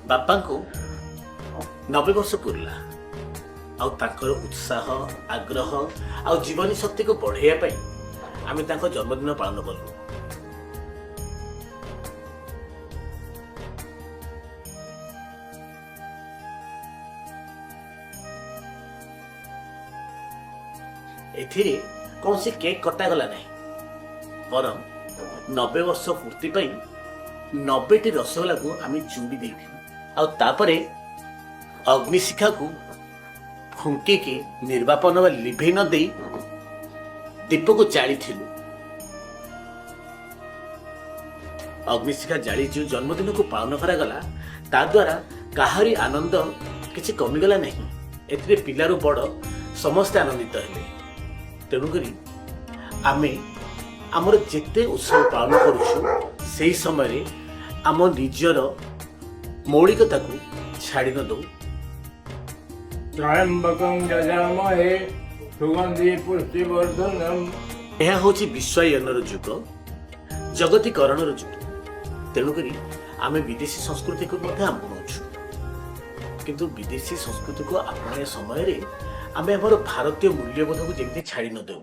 बापा को 90 वर्ष पूरला आउर उत्साह आग्रह आ जीवनी शक्ति को बढ़ाइया आम जन्मदिन पालन कलु। एथिरे कौन सी केक कटागला नहीं बरम 90 वर्ष पूर्ति 90टी रसगोला को आम चूड़ी देपरे अग्निशिखा को फुंकी निर्वापन व लिभे न दे दीप को जाली अग्निशिखा जाली जो जन्मदिन को पालन करागला ता द्वारा काहारी आनंद किसी कमिगला नहीं। एथिरे पिलारू बड़ समस्ते आनंदित हेले। तेणुकरी आमे आमर जेते उत्सव पालन करुछु सेही समय आम निजर मौलिकता को छाड़ी न दो। त्र्यंबकं यजामहे सुगंधि पुष्टिवर्धनम। यह होची विश्वायनर जुग जगतीकरणर जुग। तेणुकरी आमे विदेशी संस्कृति को मध्य आपणाउछु किंतु विदेशी संस्कृति को अपनाया समय रे आमे हमर भारतीय मूल्यबोध को जेमती छाड़ी न दो।